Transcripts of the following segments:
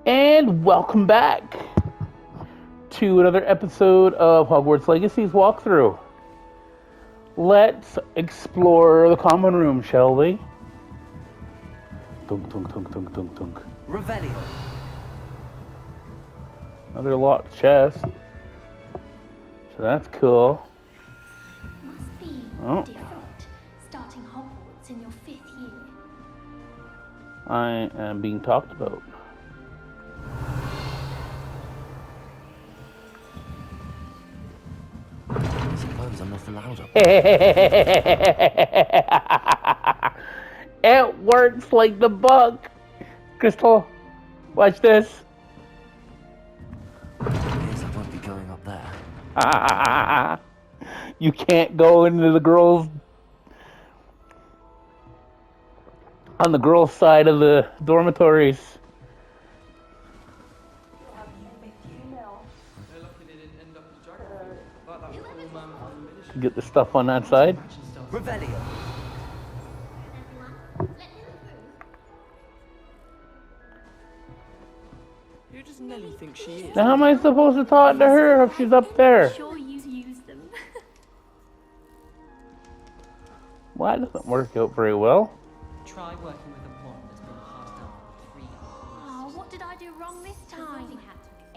And welcome back to another episode of Hogwarts Legacy's walkthrough. Let's explore the common room, shall we? Dunk, dunk, dunk, dunk, dunk, dunk. Revelio. Another locked chest. So that's cool. Must be different, starting Hogwarts in your 5th year. I am being talked about. I suppose I'm not allowed up. It works like the book. Crystal, watch this. Yes, I won't be going up there. You can't go into the girls on the girls' side of the dormitories. Get the stuff on that side. Revelio. Everyone, let me through. Who does Nelly think she is? Now how am I supposed to talk to her if she's up there? Sure you use them. Well, that doesn't work out very well. Try working with a wand that's been passed down for 300 Oh, what did I do wrong this time?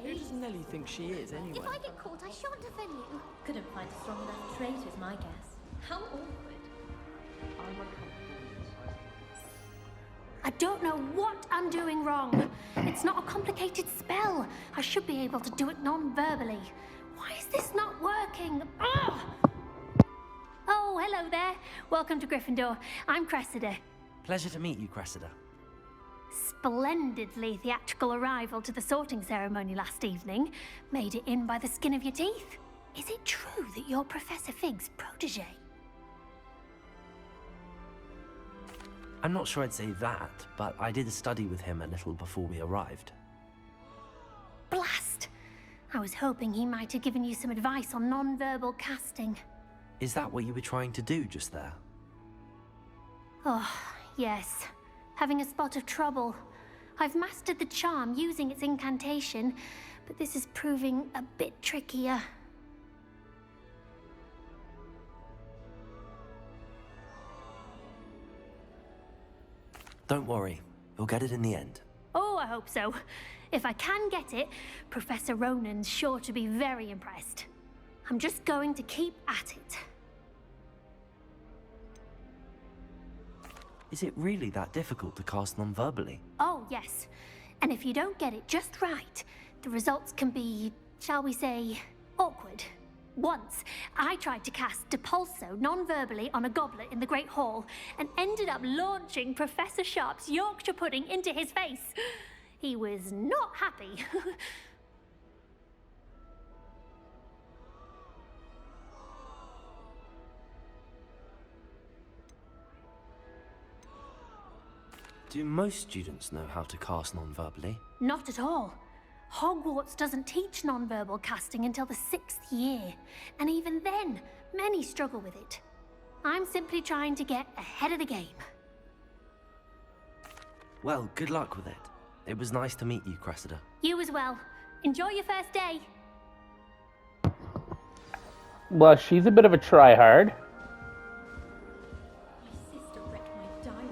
Who does Nelly think she is, anyway? If I get caught, I shan't defend you. Couldn't find a strong enough trait, is my guess. How awkward. I don't know what I'm doing wrong. It's not a complicated spell. I should be able to do it non-verbally. Why is this not working? Ugh! Oh, hello there. Welcome to Gryffindor. I'm Cressida. Pleasure to meet you, Cressida. Splendidly theatrical arrival to the sorting ceremony last evening. Made it in by the skin of your teeth. Is it true that you're Professor Fig's protege? I'm not sure I'd say that, but I did study with him a little before we arrived. Blast! I was hoping he might have given you some advice on non-verbal casting. Is that what you were trying to do just there? Oh, yes. Having a spot of trouble. I've mastered the charm using its incantation, but this is proving a bit trickier. Don't worry, you'll get it in the end. Oh, I hope so. If I can get it, Professor Ronan's sure to be very impressed. I'm just going to keep at it. Is it really that difficult to cast non-verbally? Oh, yes. And if you don't get it just right, the results can be, shall we say, awkward. Once, I tried to cast Depulso non-verbally on a goblet in the Great Hall and ended up launching Professor Sharp's Yorkshire pudding into his face. He was not happy. Do most students know how to cast non-verbally? Not at all. Hogwarts doesn't teach non-verbal casting until the 6th year, and even then, many struggle with it. I'm simply trying to get ahead of the game. Well, good luck with it. It was nice to meet you, Cressida. You as well. Enjoy your first day. Well, she's a bit of a tryhard. My sister wrecked my diary.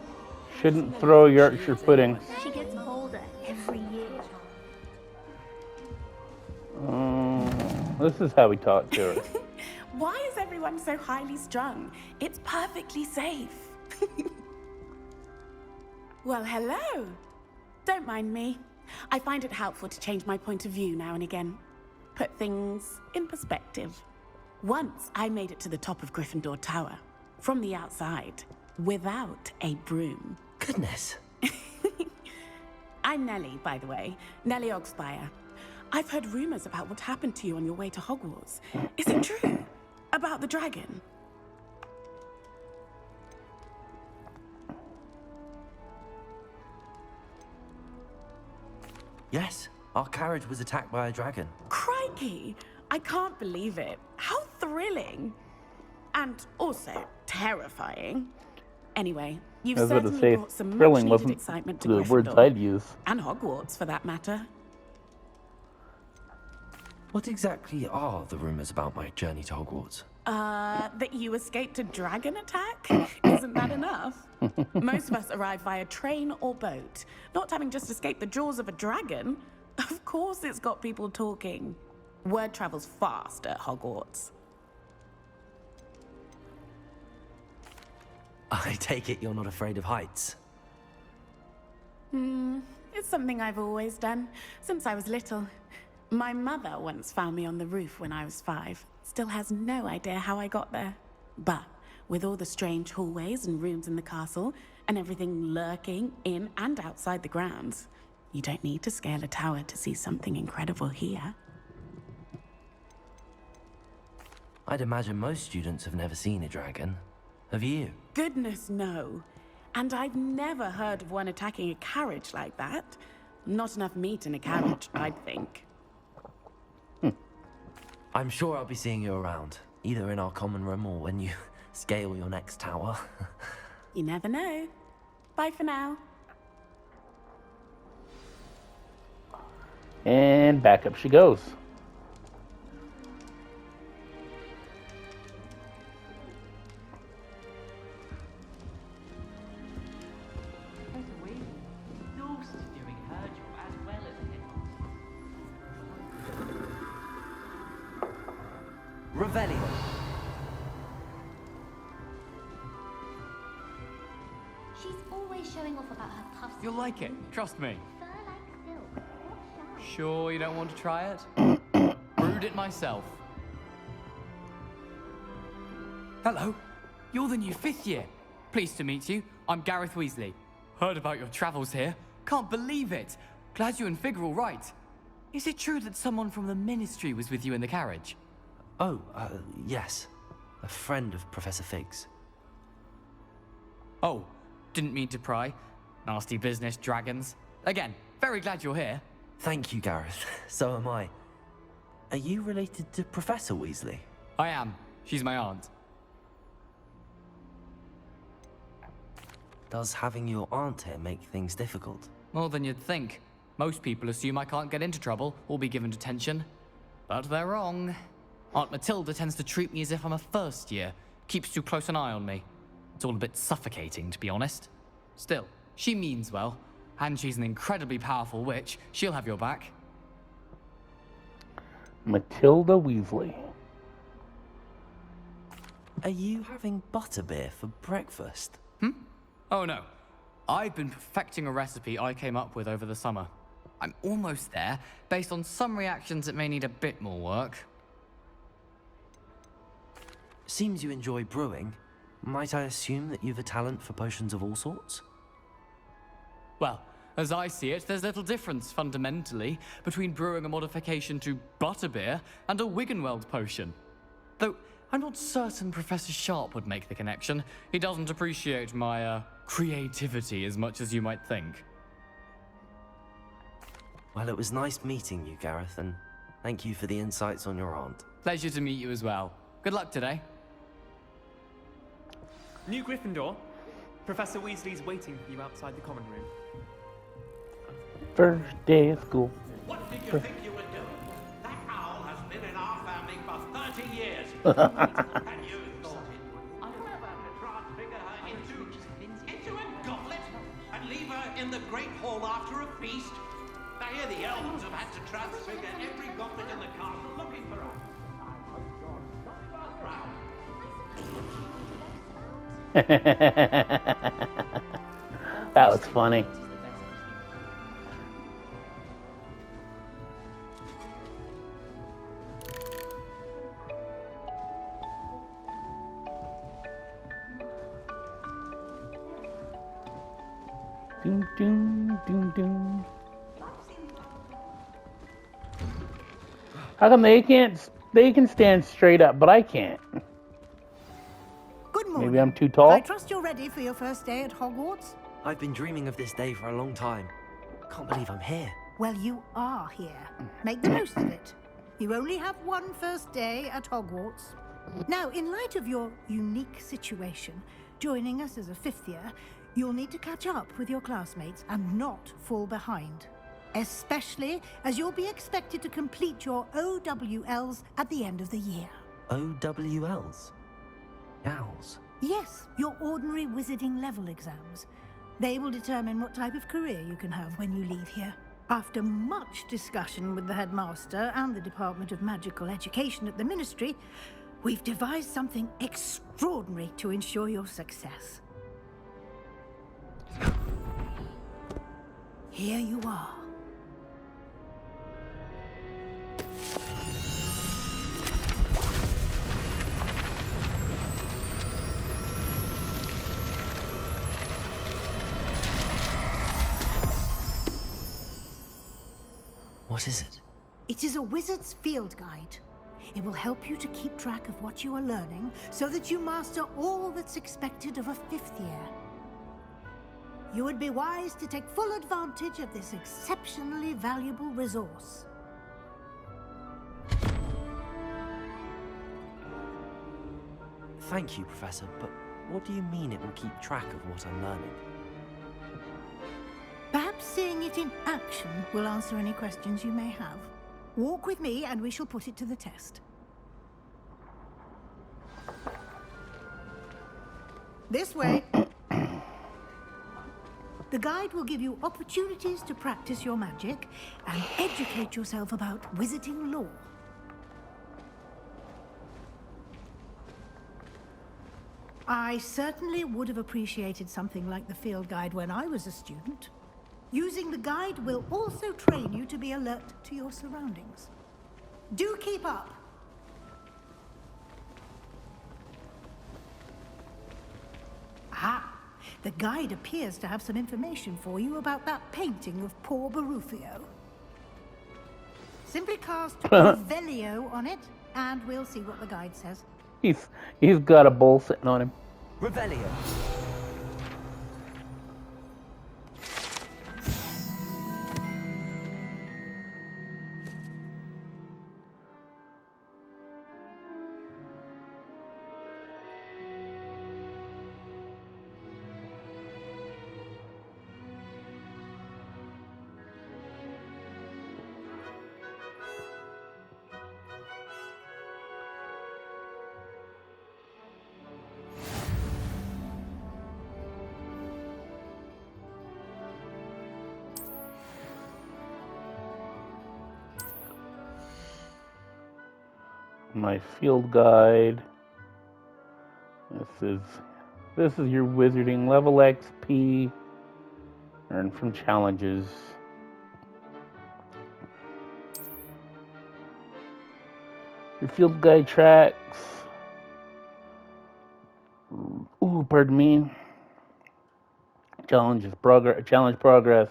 Shouldn't throw Yorkshire pudding. She gets bolder every year. This is how we talk to her. Why is everyone so highly strung? It's perfectly safe. Well, hello. Don't mind me. I find it helpful to change my point of view now and again. Put things in perspective. Once I made it to the top of Gryffindor Tower, from the outside, without a broom. Goodness. I'm Nellie, by the way. Nellie Ogspire. I've heard rumors about what happened to you on your way to Hogwarts. Is it true? About the dragon? Yes, our carriage was attacked by a dragon. Crikey! I can't believe it. How thrilling! And also terrifying. Anyway, You've I was about to certainly say, brought some thrilling much-needed wasn't excitement to the words Gryffindor. I'd use. And Hogwarts, for that matter. What exactly are the rumors about my journey to Hogwarts? That you escaped a dragon attack? Isn't that enough? Most of us arrive via train or boat. Not having just escaped the jaws of a dragon. Of course it's got people talking. Word travels fast at Hogwarts. I take it you're not afraid of heights. It's something I've always done, since I was little. My mother once found me on the roof when I was 5. Still has no idea how I got there. But with all the strange hallways and rooms in the castle, and everything lurking in and outside the grounds, you don't need to scale a tower to see something incredible here. I'd imagine most students have never seen a dragon. Have you? Goodness, no. And I've never heard of one attacking a carriage like that. Not enough meat in a carriage, I'd think. I'm sure I'll be seeing you around, either in our common room or when you scale your next tower. You never know. Bye for now. And back up she goes. Doing her job as well as headmaster. Revelio. She's always showing off about her puffs. You'll like it, trust me. Fur like silk. What shine? Sure you don't want to try it? Brewed it myself. Hello, you're the new 5th year. Pleased to meet you. I'm Gareth Weasley. Heard about your travels here. Can't believe it. Glad you and Fig are all right. Is it true that someone from the Ministry was with you in the carriage? Oh, yes. A friend of Professor Fig's. Oh, didn't mean to pry. Nasty business, dragons. Again, very glad you're here. Thank you, Gareth. So am I. Are you related to Professor Weasley? I am. She's my aunt. Does having your aunt here make things difficult? More than you'd think. Most people assume I can't get into trouble or be given detention. But they're wrong. Aunt Matilda tends to treat me as if I'm a first year. Keeps too close an eye on me. It's all a bit suffocating, to be honest. Still, she means well. And she's an incredibly powerful witch. She'll have your back. Matilda Weasley. Are you having butterbeer for breakfast? Oh no. I've been perfecting a recipe I came up with over the summer. I'm almost there. Based on some reactions, it may need a bit more work. Seems you enjoy brewing. Might I assume that you've a talent for potions of all sorts? Well, as I see it, there's little difference, fundamentally, between brewing a modification to butterbeer and a Wiggenweld potion. Though, I'm not certain Professor Sharp would make the connection. He doesn't appreciate my, creativity as much as you might think. Well, it was nice meeting you, Gareth, and thank you for the insights on your aunt. Pleasure to meet you as well. Good luck today. New Gryffindor. Professor Weasley's waiting for you outside the common room. First day of school. What did you think you were doing? That owl has been in our family for 30 years. And you thought it would never to transfigure her into a goblet and leave her in the Great Hall after a feast? I hear the elves have had to transfigure every goblet in the castle looking for her. I hope you're not well proud. That was funny. Doom, doom, doom, doom. How come they can stand straight up, but I can't? Good morning. Maybe I'm too tall? I trust you're ready for your first day at Hogwarts? I've been dreaming of this day for a long time. Can't believe I'm here. Well, you are here. Make the most of it. You only have one first day at Hogwarts. Now, in light of your unique situation, joining us as a 5th year, You'll need to catch up with your classmates and not fall behind. Especially as you'll be expected to complete your OWLs at the end of the year. OWLs? Owls? Yes, your ordinary wizarding level exams. They will determine what type of career you can have when you leave here. After much discussion with the headmaster and the Department of Magical Education at the Ministry, we've devised something extraordinary to ensure your success. Here you are. What is it? It is a wizard's field guide. It will help you to keep track of what you are learning so that you master all that's expected of a 5th year. You would be wise to take full advantage of this exceptionally valuable resource. Thank you, Professor, but what do you mean it will keep track of what I'm learning? Perhaps seeing it in action will answer any questions you may have. Walk with me and we shall put it to the test. This way. The guide will give you opportunities to practice your magic and educate yourself about wizarding lore. I certainly would have appreciated something like the field guide when I was a student. Using the guide will also train you to be alert to your surroundings. Do keep up! Ah, the guide appears to have some information for you about that painting of poor Barufio. Simply cast Revelio on it, and we'll see what the guide says. He's got a bowl sitting on him. Revelio. My field guide. This is your wizarding level XP. Earn from challenges. Your field guide tracks. Ooh, pardon me. Challenge progress.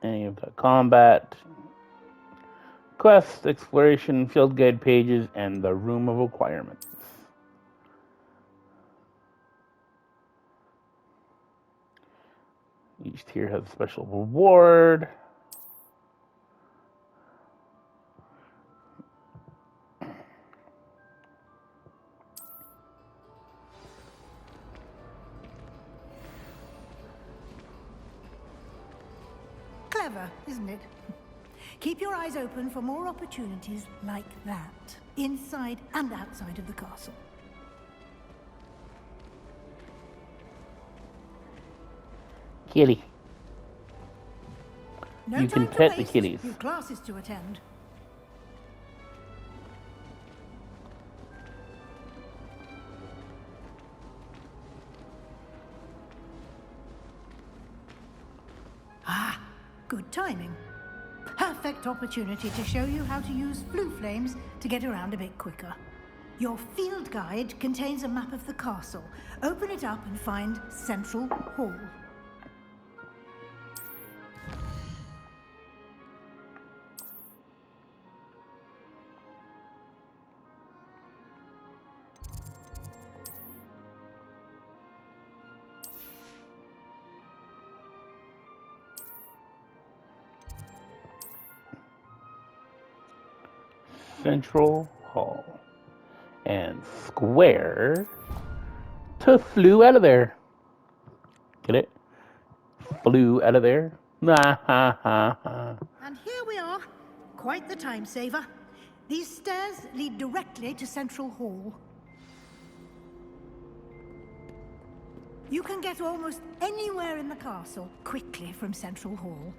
And you've got combat, quest, exploration, field guide pages, and the room of requirements. Each tier has a special reward. Clever, isn't it? Keep your eyes open for more opportunities like that, inside and outside of the castle. Kitty. No You can time to pet the waste. kitties. You've classes to attend. Ah, good timing. Perfect opportunity to show you how to use flue flames to get around a bit quicker. Your field guide contains a map of the castle. Open it up and find Central Hall. Central Hall. And square to flew out of there. Get it? Flew out of there. Ha ha ha ha. And here we are. Quite the time saver. These stairs lead directly to Central Hall. You can get almost anywhere in the castle quickly from Central Hall.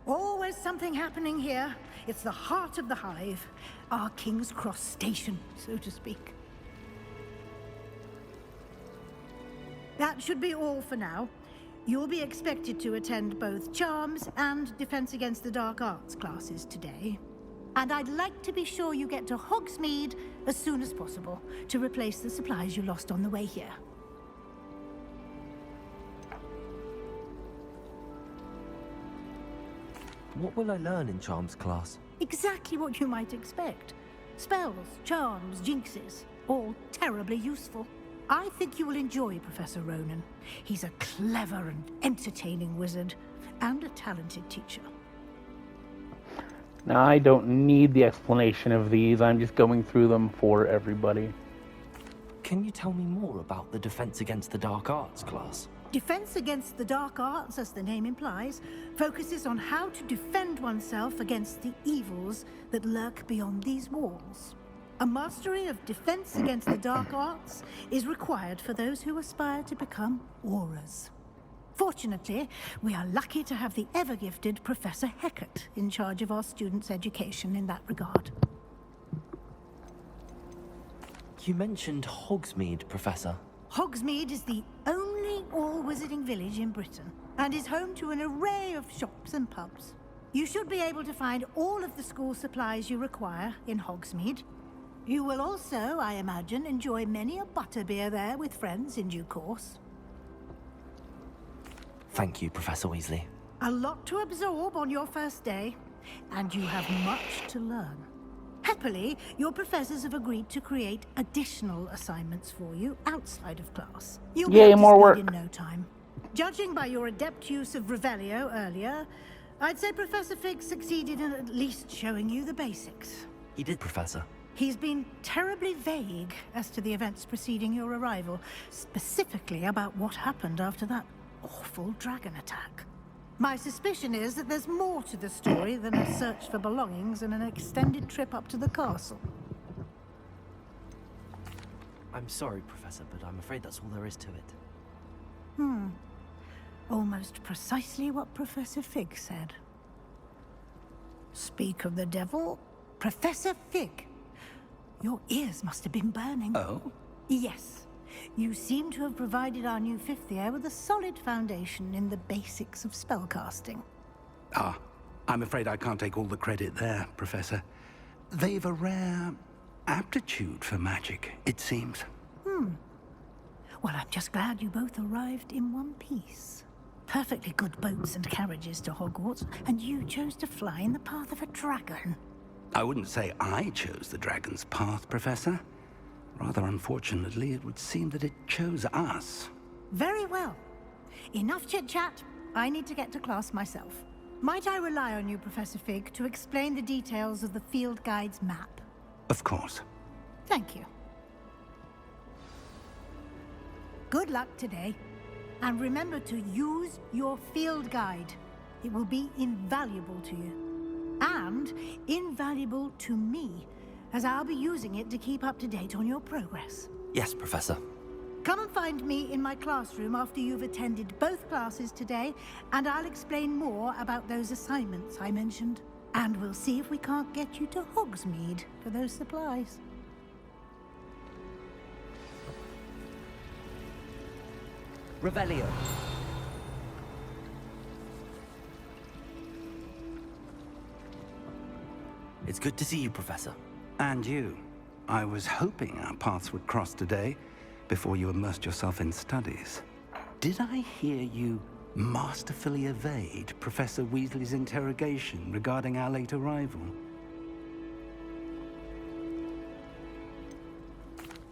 Always something happening here. It's the heart of the hive, our King's Cross station, so to speak. That should be all for now. You'll be expected to attend both Charms and Defense Against the Dark Arts classes today. And I'd like to be sure you get to Hogsmeade as soon as possible to replace the supplies you lost on the way here. What will I learn in Charms class? Exactly what you might expect. Spells, charms, jinxes, all terribly useful. I think you will enjoy Professor Ronan. He's a clever and entertaining wizard, and a talented teacher. Now, I don't need the explanation of these. I'm just going through them for everybody. Can you tell me more about the Defense Against the Dark Arts class? Defense Against the Dark Arts, as the name implies, focuses on how to defend oneself against the evils that lurk beyond these walls. A mastery of Defense Against the Dark Arts is required for those who aspire to become Aurors. Fortunately, we are lucky to have the ever-gifted Professor Hecat in charge of our students' education in that regard. You mentioned Hogsmeade, Professor. Hogsmeade is the only all-wizarding village in Britain, and is home to an array of shops and pubs. You should be able to find all of the school supplies you require in Hogsmeade. You will also, I imagine, enjoy many a butterbeer there with friends in due course. Thank you, Professor Weasley. A lot to absorb on your first day, and you have much to learn. Happily, your professors have agreed to create additional assignments for you outside of class. You'll be up to more speed work. in no time. Judging by your adept use of Revelio earlier, I'd say Professor Fig succeeded in at least showing you the basics. He did, Professor. He's been terribly vague as to the events preceding your arrival, specifically about what happened after that awful dragon attack. My suspicion is that there's more to the story than a search for belongings and an extended trip up to the castle. I'm sorry, Professor, but I'm afraid that's all there is to it. Almost precisely what Professor Fig said. Speak of the devil, Professor Fig. Your ears must have been burning. Oh? Yes. You seem to have provided our new fifth year with a solid foundation in the basics of spellcasting. Ah, I'm afraid I can't take all the credit there, Professor. They've a rare aptitude for magic, it seems. Well, I'm just glad you both arrived in one piece. Perfectly good boats and carriages to Hogwarts, and you chose to fly in the path of a dragon. I wouldn't say I chose the dragon's path, Professor. Rather unfortunately, it would seem that it chose us. Very well. Enough chit-chat. I need to get to class myself. Might I rely on you, Professor Fig, to explain the details of the field guide's map? Of course. Thank you. Good luck today. And remember to use your field guide. It will be invaluable to you. And invaluable to me, as I'll be using it to keep up to date on your progress. Yes, Professor. Come and find me in my classroom after you've attended both classes today, and I'll explain more about those assignments I mentioned. And we'll see if we can't get you to Hogsmeade for those supplies. Revelio. It's good to see you, Professor. And you. I was hoping our paths would cross today, before you immersed yourself in studies. Did I hear you masterfully evade Professor Weasley's interrogation regarding our late arrival?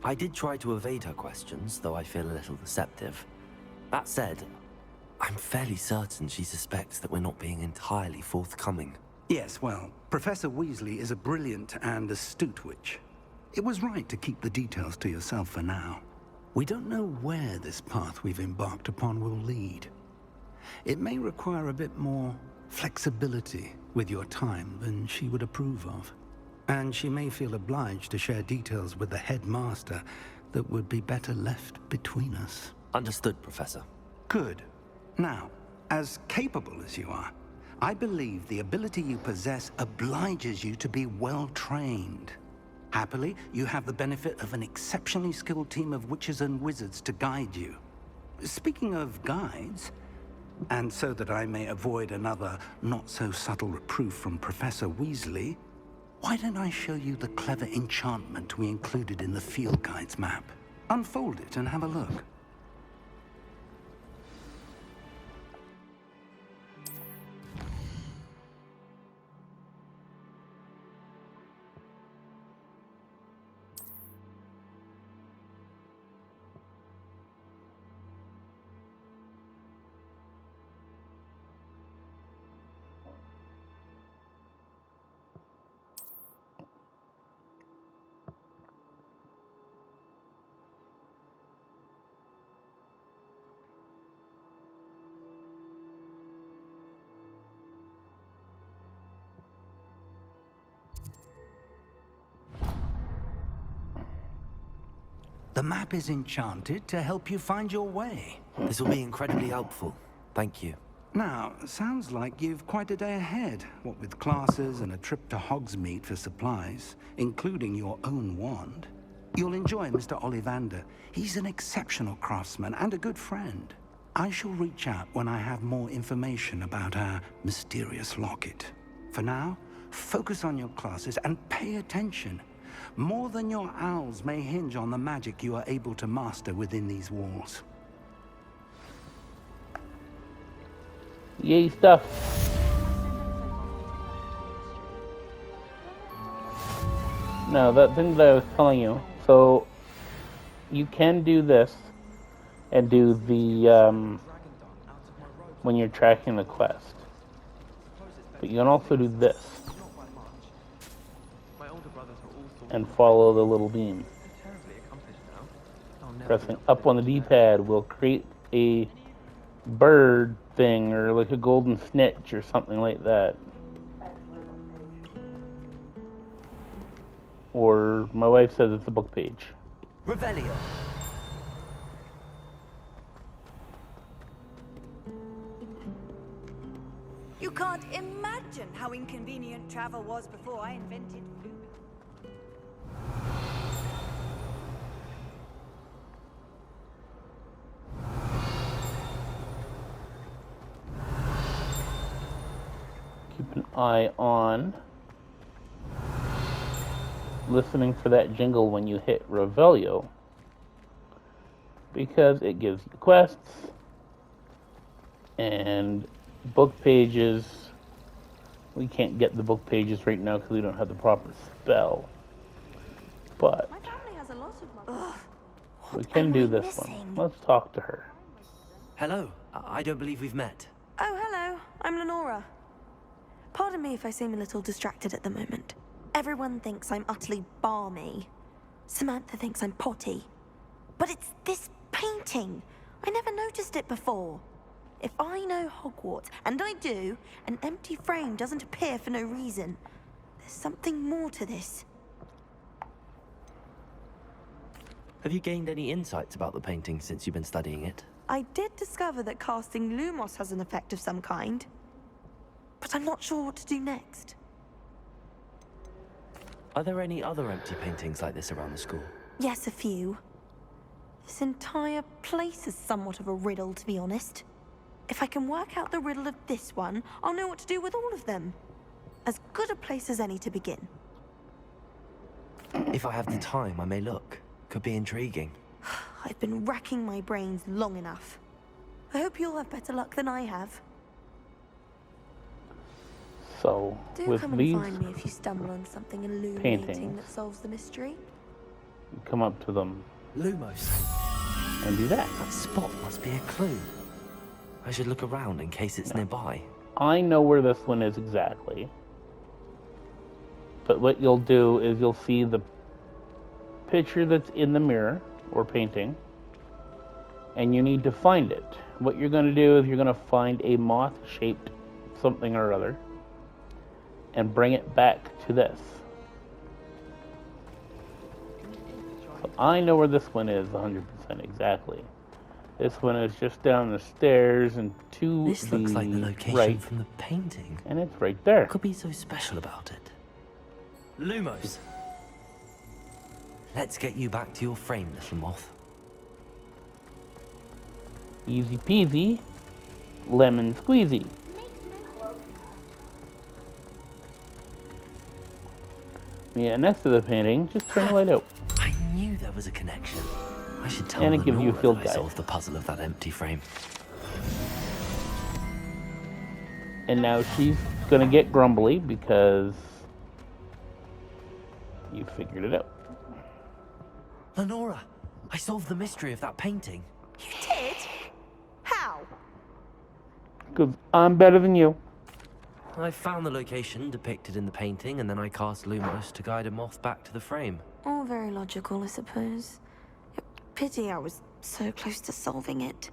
I did try to evade her questions, though I feel a little deceptive. That said, I'm fairly certain she suspects that we're not being entirely forthcoming. Yes, well, Professor Weasley is a brilliant and astute witch. It was right to keep the details to yourself for now. We don't know where this path we've embarked upon will lead. It may require a bit more flexibility with your time than she would approve of. And she may feel obliged to share details with the headmaster that would be better left between us. Understood, Professor. Good. Now, as capable as you are, I believe the ability you possess obliges you to be well trained. Happily, you have the benefit of an exceptionally skilled team of witches and wizards to guide you. Speaking of guides, and so that I may avoid another not-so-subtle reproof from Professor Weasley, why don't I show you the clever enchantment we included in the field guide's map? Unfold it and have a look. The map is enchanted to help you find your way. This will be incredibly helpful. Thank you. Now, sounds like you've quite a day ahead, what with classes and a trip to Hogsmeade for supplies, including your own wand. You'll enjoy Mr. Ollivander. He's an exceptional craftsman and a good friend. I shall reach out when I have more information about our mysterious locket. For now, focus on your classes and pay attention. More than your owls may hinge on the magic you are able to master within these walls. Yay stuff. Now, that thing that I was telling you, so you can do this and do the, when you're tracking the quest. But you can also do this and follow the little beam. Pressing up on the D-pad will create a bird thing or like a golden snitch or something like that. Or my wife says it's a book page. Revelio. You can't imagine how inconvenient travel was before I invented food. Keep an eye on listening for that jingle when you hit Revelio, because it gives you quests and book pages. We can't get the book pages right now because we don't have the proper spell, but My family has a lot of we can do this one. Let's talk to her. Hello. I don't believe we've met. Oh, hello. I'm Lenora. Pardon me if I seem a little distracted at the moment. Everyone thinks I'm utterly balmy. Samantha thinks I'm potty. But it's this painting. I never noticed it before. If I know Hogwarts, and I do, an empty frame doesn't appear for no reason. There's something more to this. Have you gained any insights about the painting since you've been studying it? I did discover that casting Lumos has an effect of some kind. But I'm not sure what to do next. Are there any other empty paintings like this around the school? Yes, a few. This entire place is somewhat of a riddle, to be honest. If I can work out the riddle of this one, I'll know what to do with all of them. As good a place as any to begin. If I have the time, I may look. Could be intriguing. I've been racking my brains long enough. I hope you'll have better luck than I have. So, Do with come these and find me if you stumble on something illuminating paintings, that solves the mystery. you come up to them Lumos. and do that. That spot must be a clue. I should look around in case it's nearby. I know where this one is exactly. But what you'll do is you'll see the picture that's in the mirror or painting, and you need to find it. What you're going to do is you're going to find a moth-shaped something or other and bring it back to this. So I know where this one is 100% exactly. This one is just down the stairs and to This the looks like the location right, from the painting. and it's right there. What could be so special about it? Lumos! Let's get you back to your frame, little moth. Easy peasy, lemon squeezy. Yeah, next to the painting, just turn the light out. I knew there was a connection. I should tell And it gives you a Lenora field that I guide. solved the puzzle of that empty frame. And now she's gonna get grumbly because you figured it out. Lenora, I solved the mystery of that painting. You did? How? Because I'm better than you. I found the location depicted in the painting, and then I cast Lumos to guide a moth back to the frame. All very logical, I suppose. Pity I was so close to solving it.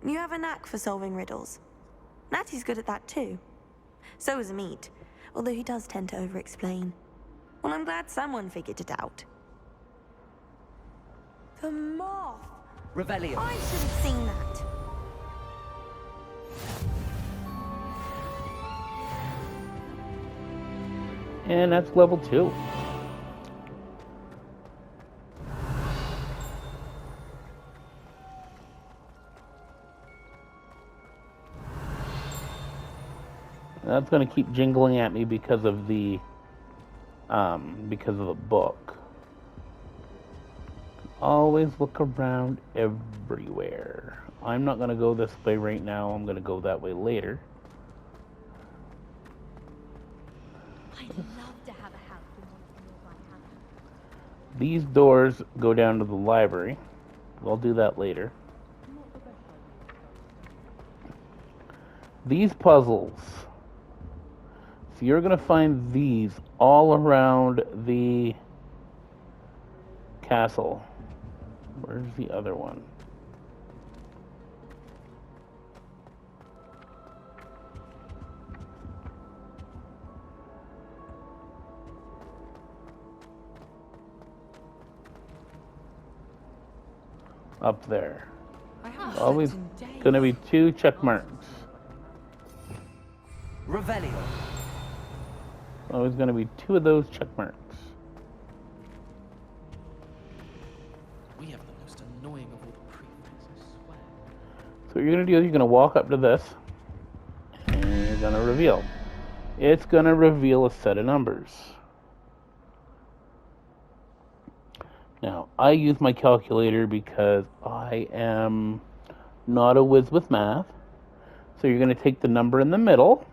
You have a knack for solving riddles. Natty's good at that too. So is Amit, although he does tend to over-explain. Well, I'm glad someone figured it out. The moth! Revelio. I should have seen that. And that's level 2. That's going to keep jingling at me because of the book. Always look around everywhere. I'm not going to go this way right now. I'm going to go that way later. I'd love to have a house with one of my house. These doors go down to the library. We'll do that later. These puzzles. So you're going to find these all around the castle. Where's the other one? Up there. Always going to be 2 check marks. Revelio. Always going to be 2 of those check marks. We have the most annoying of all the prefects, I swear. So what you're going to do is you're going to walk up to this, and you're going to reveal. It's going to reveal a set of numbers. Now, I use my calculator because I am not a whiz with math. So you're going to take the number in the middle,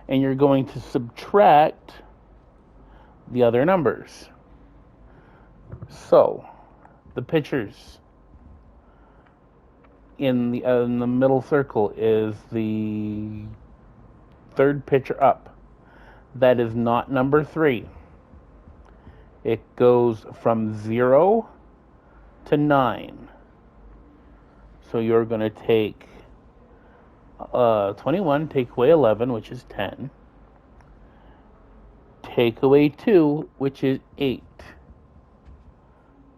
and you're going to subtract the other numbers. So, the pictures in the middle circle is the third picture up. That is not number 3. It goes from 0 to 9. So you're going to take 21, take away 11, which is 10. Take away 2, which is 8.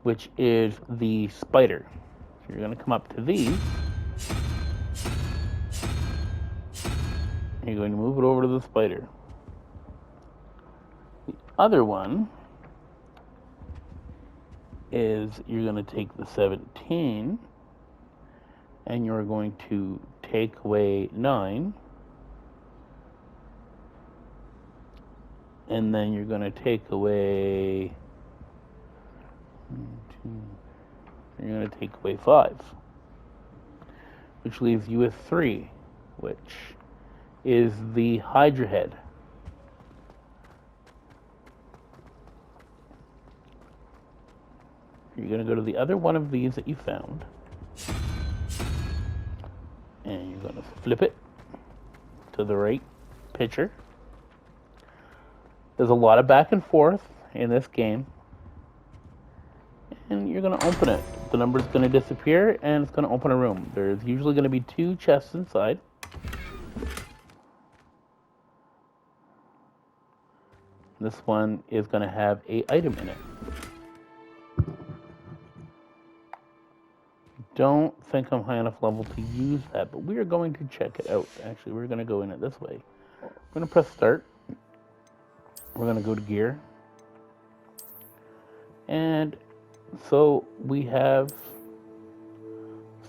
Which is the spider. So you're going to come up to these. You're going to move it over to the spider. The other one is you're going to take the 17 and you're going to take away 9, and then you're going to take away 5, which leaves you with 3, which is the Hydra head. You're going to go to the other one of these that you found, and you're going to flip it to the right picture. There's a lot of back and forth in this game. And you're going to open it. The number's going to disappear, and it's going to open a room. There's usually going to be 2 chests inside. This one is going to have an item in it. Don't think I'm high enough level to use that, but we are going to check it out. Actually, we're going to go in it this way. We're going to press start. We're going to go to gear. And so we have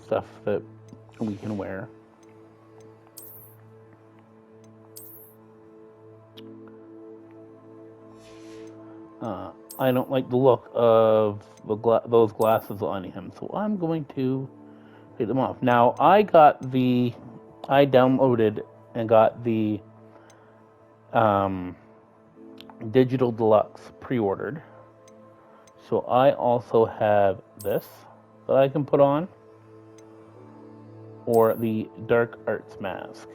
stuff that we can wear. I don't like the look of those glasses on him, so I'm going to take them off. Now, I downloaded and got the Digital Deluxe pre-ordered. So I also have this that I can put on, or the Dark Arts mask.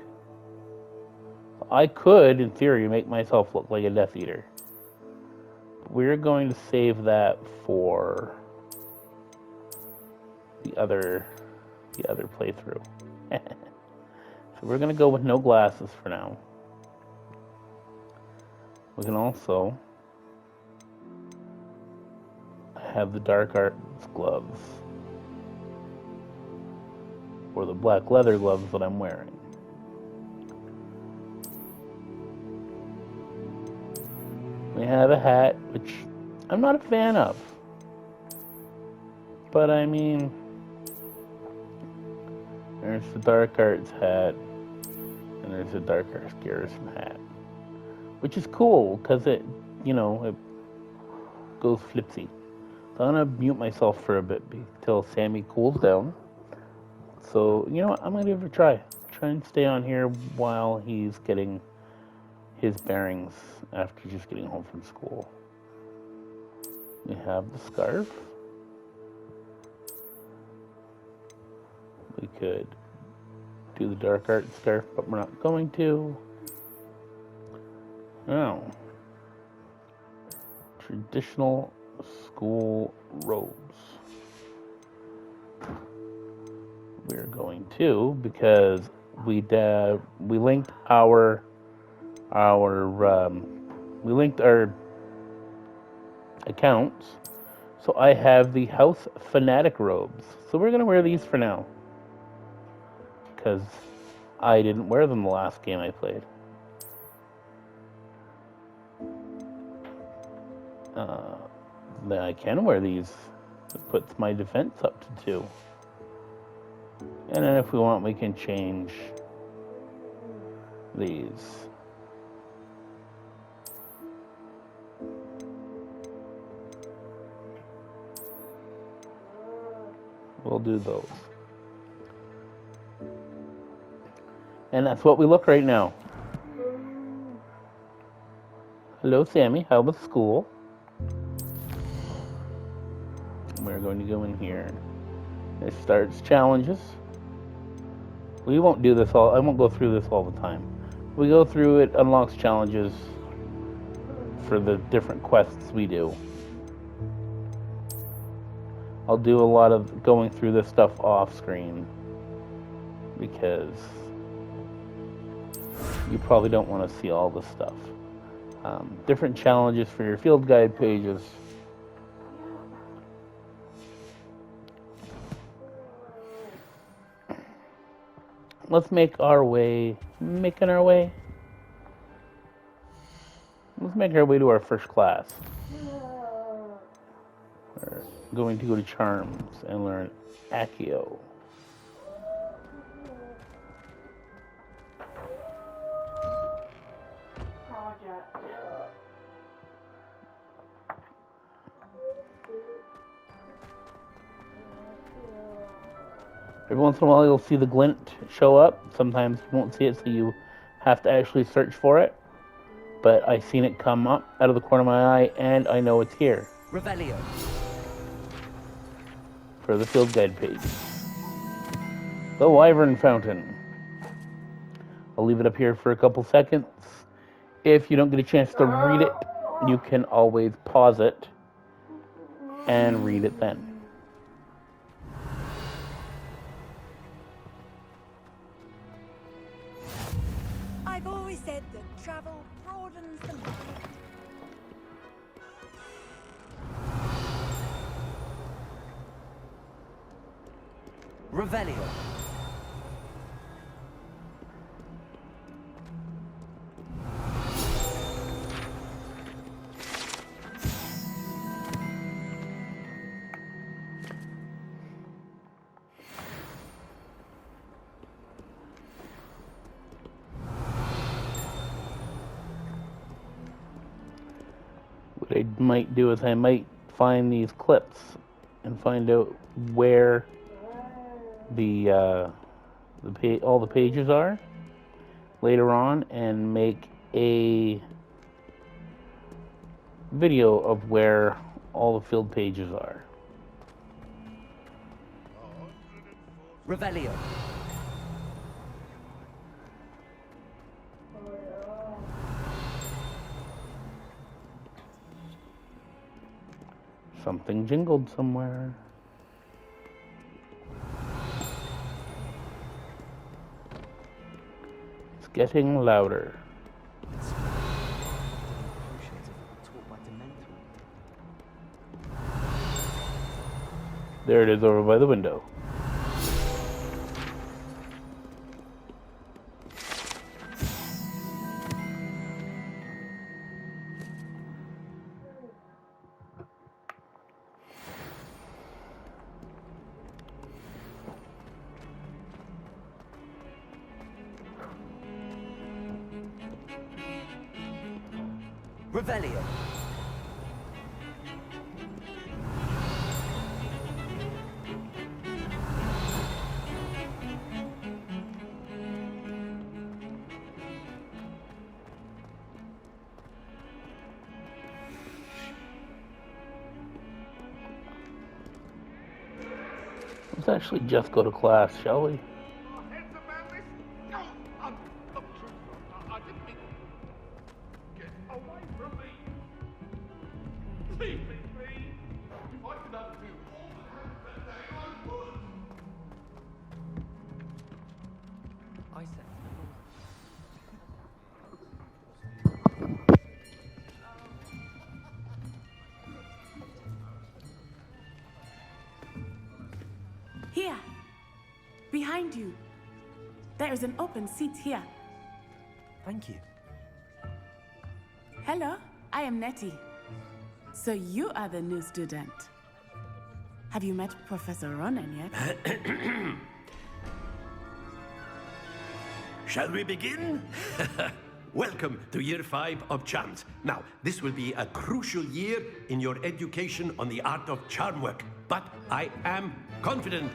I could, in theory, make myself look like a Death Eater. We're going to save that for the other playthrough. So we're going to go with no glasses for now. We can also have the Dark Arts gloves, or the black leather gloves that I'm wearing. We have a hat, which I'm not a fan of. But I mean, there's the Dark Arts hat, and there's the Dark Arts Garrison hat. Which is cool, because it goes flipsy. So I'm going to mute myself for a bit until Sammy cools down. So, you know what, I'm going to give it a try. Try and stay on here while he's getting his bearings after just getting home from school. We have the scarf. We could do the Dark Arts scarf, but we're not going to. Now, traditional school robes. We're going to, because we linked our accounts. So I have the House Fanatic robes. So we're going to wear these for now, because I didn't wear them the last game I played. Then I can wear these. It puts my defense up to 2. And then if we want, we can change these. We'll do those. And that's what we look right now. Hello, Sammy. How was school? We're going to go in here. It starts challenges. We won't do this all. I won't go through this all the time. We go through it, unlocks challenges for the different quests we do. I'll do a lot of going through this stuff off screen, because you probably don't want to see all this stuff. Different challenges for your field guide pages. Let's make our way to our first class. We're going to go to Charms and learn Accio. Every once in a while you'll see the glint show up. Sometimes you won't see it, so you have to actually search for it. But I seen it come up out of the corner of my eye, and I know it's here. Revelio. For the field guide page. The Wyvern Fountain. I'll leave it up here for a couple seconds. if you don't get a chance to read it, you can always pause it and read it then. I've always said that travel broadens the mind. Revelio. What I might do is I might find these clips and find out where all the pages are later on, and make a video of where all the filled pages are. Revelio. Something jingled somewhere. It's getting louder. There it is over by the window. Revelio. Let's actually just go to class, shall we? Here, behind you. There is an open seat here. Thank you. Hello, I am Nettie. So you are the new student. Have you met Professor Ronan yet? Shall we begin? Welcome to Year 5 of Charms. Now, this will be a crucial year in your education on the art of charm work. But I am confident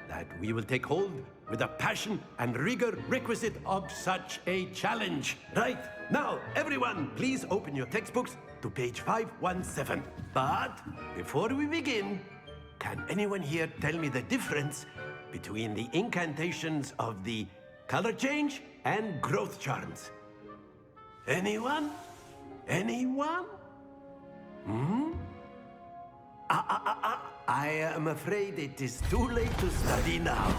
that we will take hold with the passion and rigor requisite of such a challenge. Right, now, everyone, please open your textbooks to page 517. But before we begin, can anyone here tell me the difference between the incantations of the color change and growth charms? Anyone? Anyone? I am afraid it is too late to study now.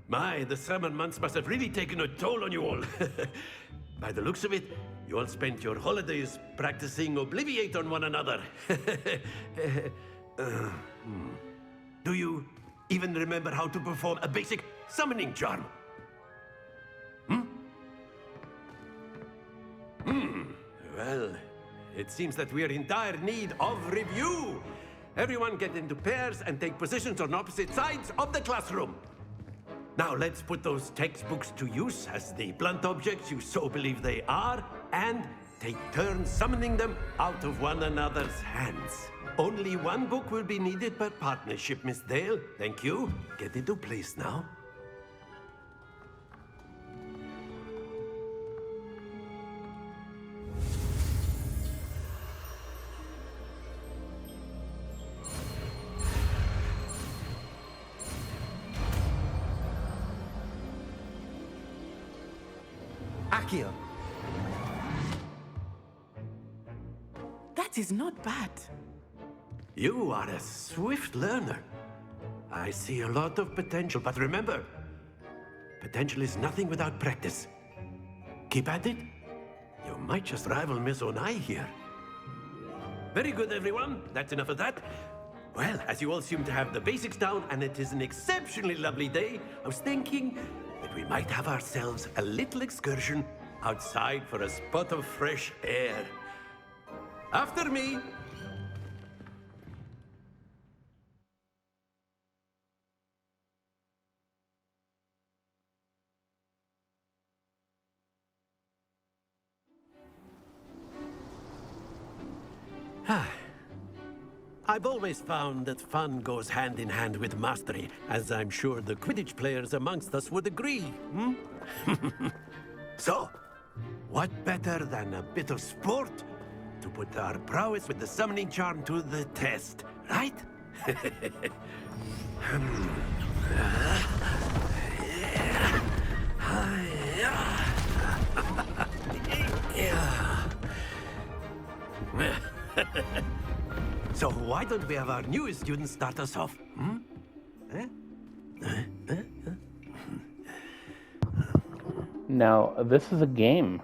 My, the summer months must have really taken a toll on you all. By the looks of it, you all spent your holidays practicing Obliviate on one another. Do you even remember how to perform a basic summoning charm? Well, it seems that we are in dire need of review. Everyone get into pairs and take positions on opposite sides of the classroom. Now let's put those textbooks to use as the blunt objects you so believe they are, and take turns summoning them out of one another's hands. Only one book will be needed per partnership, Miss Dale. Thank you. Get into place now. Accio. That is not bad. You are a swift learner. I see a lot of potential, but remember, potential is nothing without practice. Keep at it. You might just rival Miss Onai here. Very good, everyone. That's enough of that. Well, as you all seem to have the basics down, and it is an exceptionally lovely day, I was thinking that we might have ourselves a little excursion outside for a spot of fresh air. After me. I've always found that fun goes hand in hand with mastery, as I'm sure the Quidditch players amongst us would agree. So, what better than a bit of sport to put our prowess with the summoning charm to the test, right? So why don't we have our newest student start us off? Now, this is a game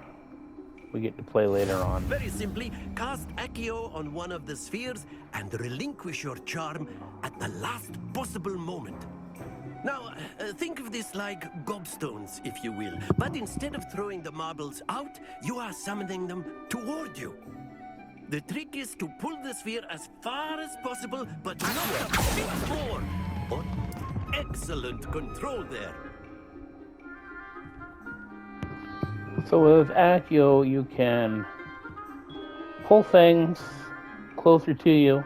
we get to play later on. Very simply, cast Accio on one of the spheres and relinquish your charm at the last possible moment. Now, think of this like gobstones, if you will. But instead of throwing the marbles out, you are summoning them toward you. The trick is to pull the sphere as far as possible, but not a bit more. Oh, excellent control there. So with Accio, you can pull things closer to you.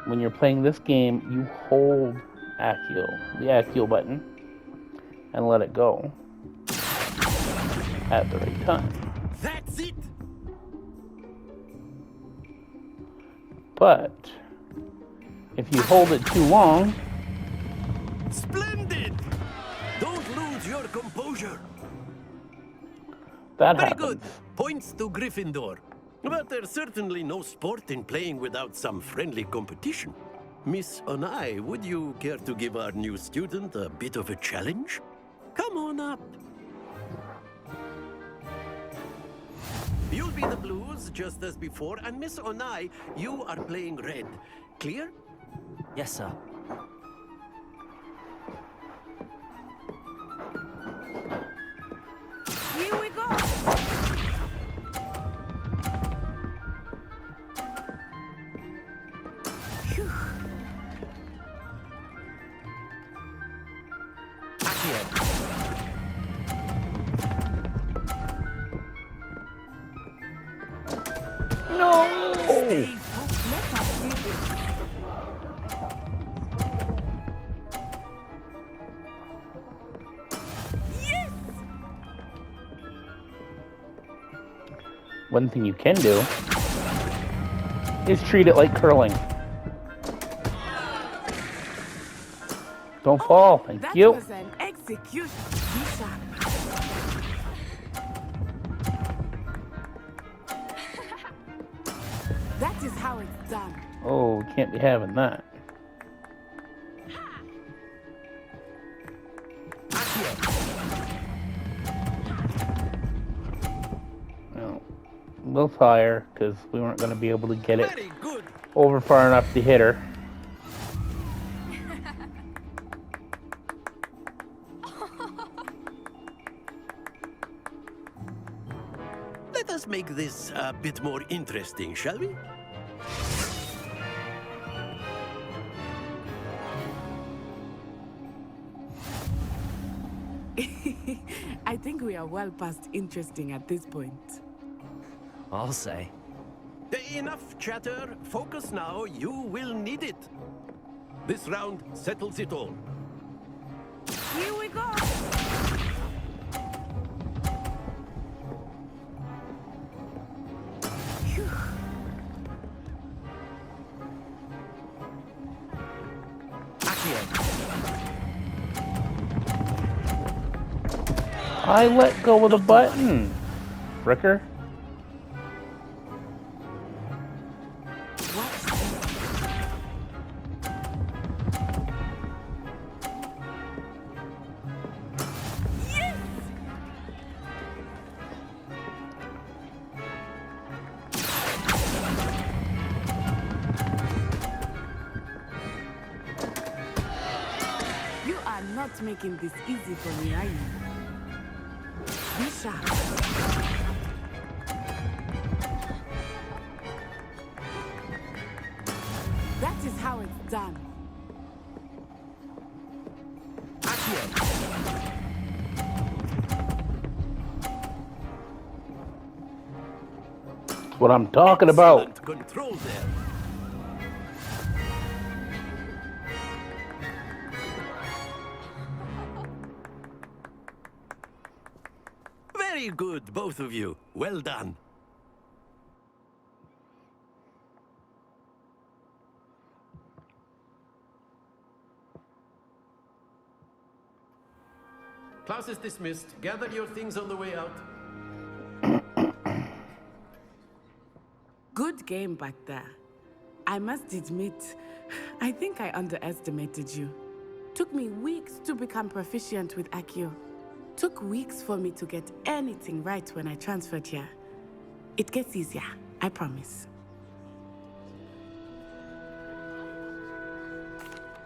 When you're playing this game, you hold Accio, the Accio button, and let it go at the right time. That's it! But if you hold it too long... Splendid! Don't lose your composure. That Very happens. good. Points to Gryffindor. But there's certainly no sport in playing without some friendly competition. Miss Onai, would you care to give our new student a bit of a challenge? Come on up. You'll be the blues, just as before, and Miss Onai, you are playing red. Clear? Yes, sir. Here we go. Phew. No! Stay focused. Let us do this. Yes! One thing you can do is treat it like curling. Don't fall, thank That you. was an execution. Be sharp. That is how it's done. Oh, we can't be having that. No, we'll fire because we weren't going to be able to get it Very good. over far enough to hit her. Let us make this a bit more interesting, shall we? I think we are well past interesting at this point. I'll say. Enough chatter. Focus now. You will need it. This round settles it all. Here we go. Phew. I let go of the button. Ricker? You are not making this easy for me, are you? Be sharp. That is how it's done. That's what I'm talking about. Control there. Very good, both of you. Well done. Class is dismissed. Gather your things on the way out. Good game back there. I must admit, I think I underestimated you. Took me weeks to become proficient with Accio. Took weeks for me to get anything right when I transferred here. It gets easier, I promise.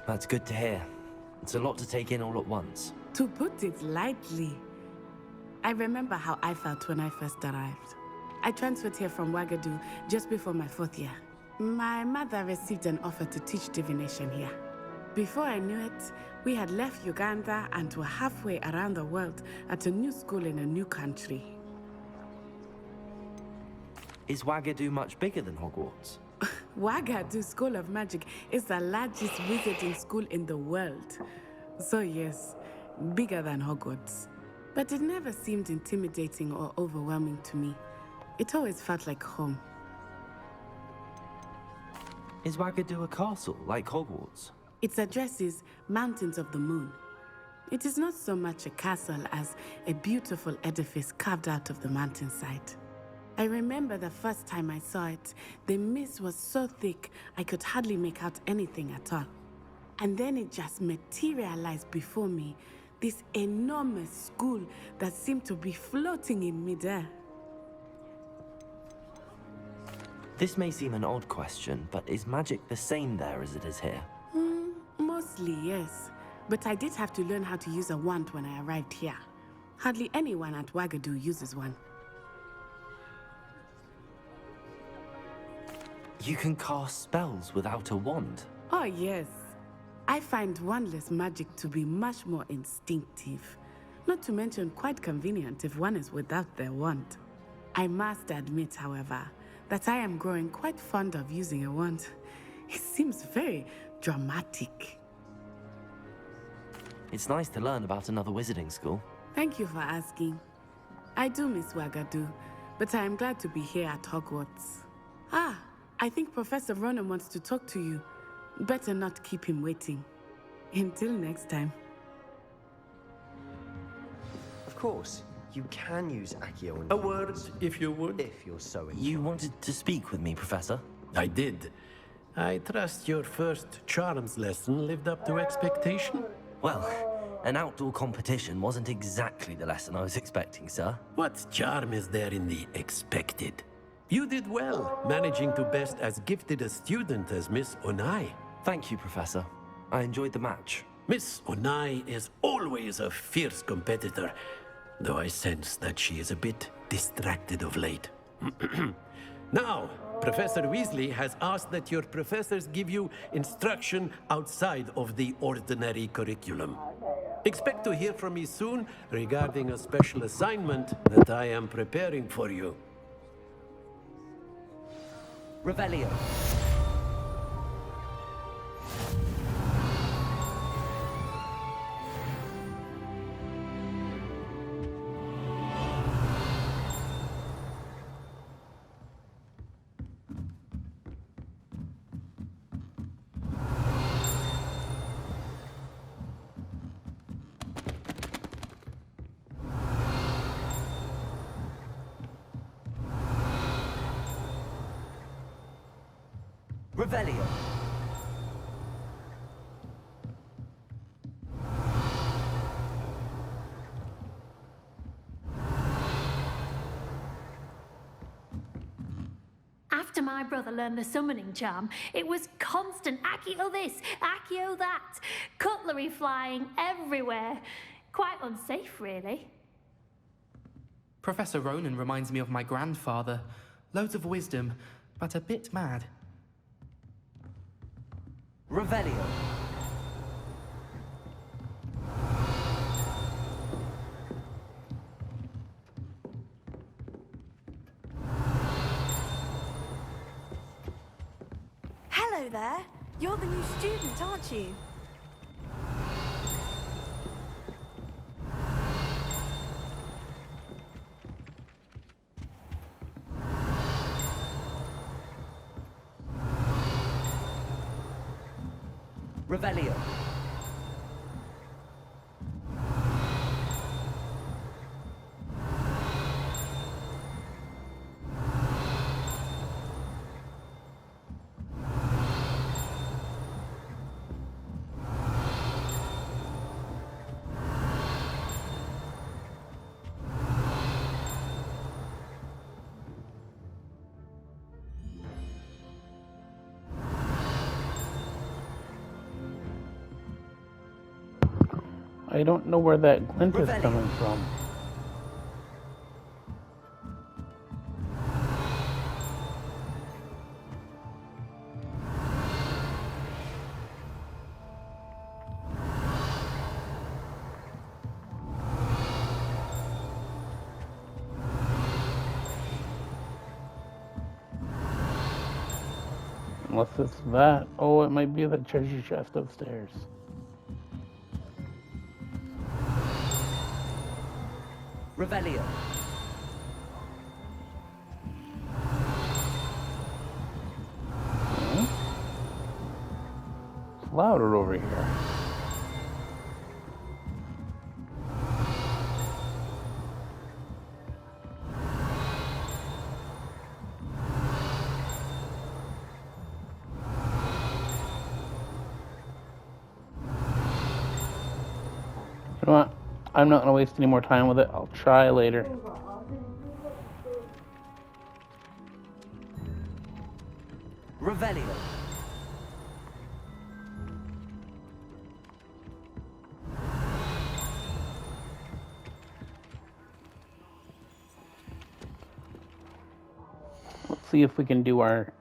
That's good to hear. It's a lot to take in all at once. To put it lightly, I remember how I felt when I first arrived. I transferred here from Ouagadougou just before my 4th year. My mother received an offer to teach divination here. Before I knew it, we had left Uganda and were halfway around the world at a new school in a new country. Is Ouagadougou much bigger than Hogwarts? Ouagadougou School of Magic is the largest wizarding school in the world. So yes, bigger than Hogwarts. But it never seemed intimidating or overwhelming to me. It always felt like home. Is Ouagadougou a castle, like Hogwarts? Its address is Mountains of the Moon. It is not so much a castle as a beautiful edifice carved out of the mountainside. I remember the first time I saw it, the mist was so thick I could hardly make out anything at all. And then it just materialized before me, this enormous school that seemed to be floating in midair. This may seem an odd question, but is magic the same there as it is here? Mostly, yes. But I did have to learn how to use a wand when I arrived here. Hardly anyone at Ouagadougou uses one. You can cast spells without a wand? Oh, yes. I find wandless magic to be much more instinctive. Not to mention quite convenient if one is without their wand. I must admit, however, that I am growing quite fond of using a wand. It seems very dramatic. It's nice to learn about another wizarding school. Thank you for asking. I do miss Ouagadougou, but I am glad to be here at Hogwarts. Ah, I think Professor Ronan wants to talk to you. Better not keep him waiting. Until next time. Of course, you can use Accio. A word, if you would. If you're so inclined. You wanted to speak with me, Professor? I did. I trust your first charms lesson lived up to expectation? Well, an outdoor competition wasn't exactly the lesson I was expecting, sir. What charm is there in the expected? You did well, managing to best as gifted a student as Miss Onai. Thank you, Professor. I enjoyed the match. Miss Onai is always a fierce competitor, though I sense that she is a bit distracted of late. Now, Professor Weasley has asked that your professors give you instruction outside of the ordinary curriculum. Expect to hear from me soon regarding a special assignment that I am preparing for you. Revelio. Revelio. After my brother learned the summoning charm, it was constant Accio this, Accio that, cutlery flying everywhere. Quite unsafe, really. Professor Ronan reminds me of my grandfather. Loads of wisdom, but a bit mad. Revelio. Hello there. You're the new student, aren't you? Revelio. I don't know where that glint is coming from. Unless it's that. Oh, it might be the treasure chest upstairs. Revelio. It's louder over here. You know what? I'm not going to waste any more time with it. I'll try later. Revelio. Let's see if we can do our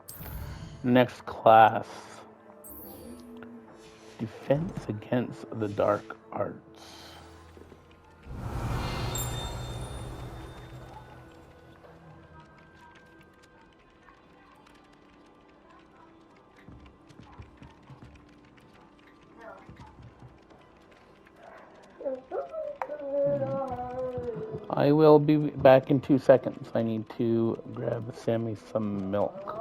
next class. Defense against the dark arts. I will be back in 2 seconds. I need to grab Sammy some milk.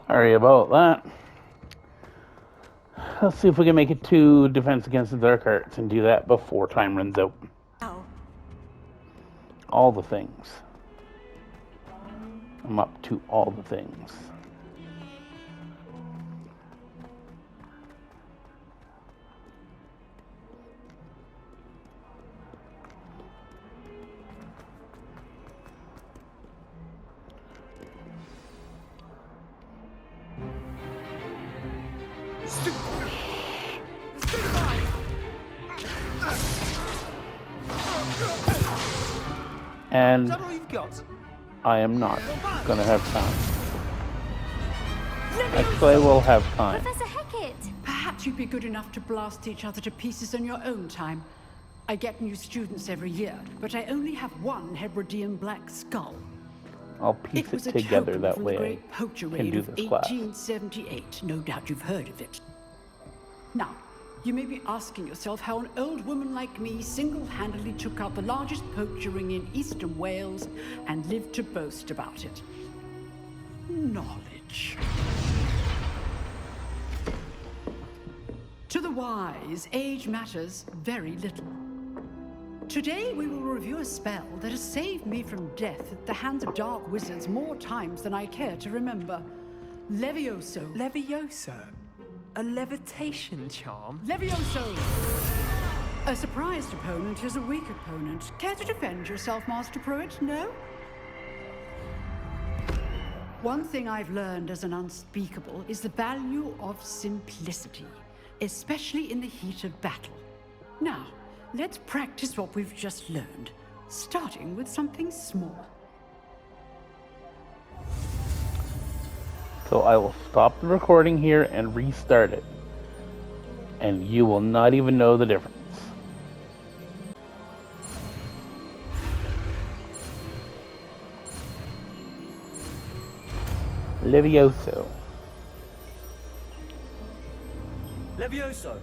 Sorry about that. Let's see if we can make it to Defense Against the Dark Arts and do that before time runs out. Oh. All the things. I'm up to all the things. And I am not gonna have time. Actually, I will have time. Professor Hecat! Perhaps you'd be good enough to blast each other to pieces in your own time. I get new students every year, but I only have one Hebridean black skull. I'll piece it together that way I poacher can raid do of this class. 1878. No doubt you've heard of it. Now, you may be asking yourself how an old woman like me single-handedly took out the largest poacher ring in eastern Wales and lived to boast about it. Knowledge. To the wise, age matters very little. Today we will review a spell that has saved me from death at the hands of dark wizards more times than I care to remember. Levioso. Levioso? A levitation charm? Levioso! A surprised opponent is a weak opponent. Care to defend yourself, Master Pruitt? No? One thing I've learned as an unspeakable is the value of simplicity, especially in the heat of battle. Now, let's practice what we've just learned, starting with something small. So I will stop the recording here and restart it. And you will not even know the difference. Levioso. Levioso.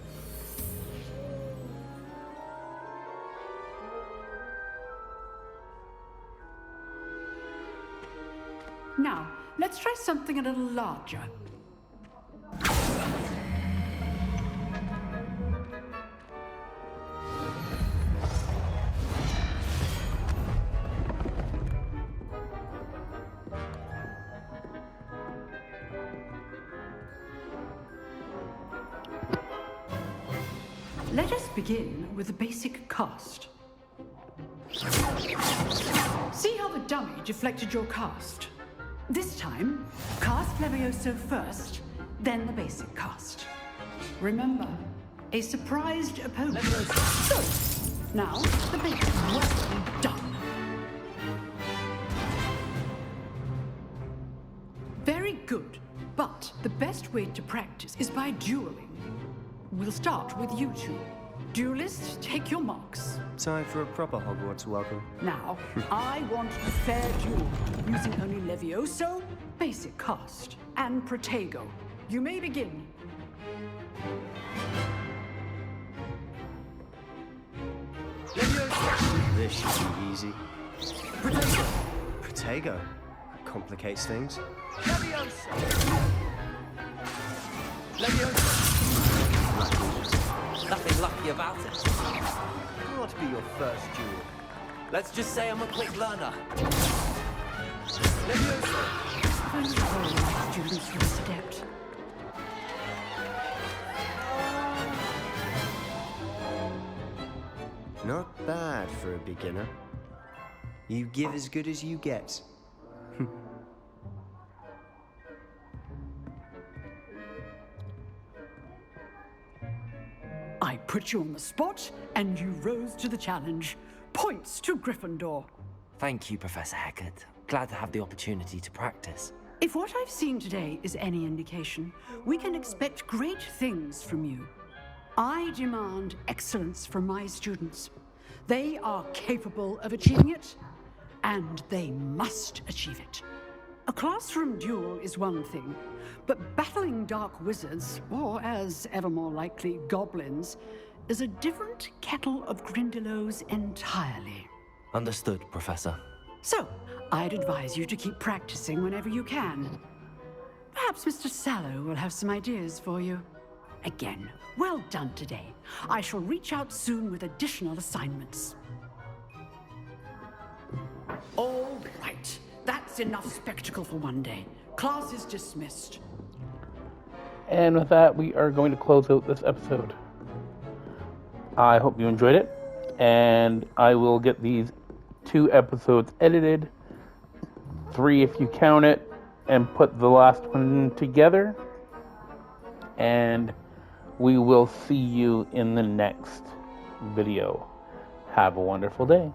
Now, let's try something a little larger. Let us begin with the basic cast. See how the dummy deflected your cast? This time, cast Levioso first, then the basic cast. Remember, a surprised opponent. So, now, the basic. Well done. Very good, but the best way to practice is by dueling. We'll start with you two. Duelists, take your marks. Time for a proper Hogwarts welcome. Now, I want a fair duel, using only Levioso, basic cast, and Protego. You may begin. Levioso! This should be easy. Protego! Protego? That complicates things. Levioso! Levioso! Nothing lucky about it. Can't be your first duel. Let's just say I'm a quick learner. Levioso! Students for this adept. Not bad for a beginner. You give as good as you get. I put you on the spot, and you rose to the challenge. Points to Gryffindor. Thank you, Professor Hecat. Glad to have the opportunity to practice. If what I've seen today is any indication, we can expect great things from you. I demand excellence from my students. They are capable of achieving it, and they must achieve it. A classroom duel is one thing, but battling dark wizards, or as ever more likely, goblins, is a different kettle of Grindylows entirely. Understood, Professor. So, I'd advise you to keep practicing whenever you can. Perhaps Mr. Sallow will have some ideas for you. Again, well done today. I shall reach out soon with additional assignments. All right. That's enough spectacle for one day. Class is dismissed. And with that, we are going to close out this episode. I hope you enjoyed it, and I will get these 2 episodes edited, 3 if you count it, and put the last one together, and we will see you in the next video. Have a wonderful day.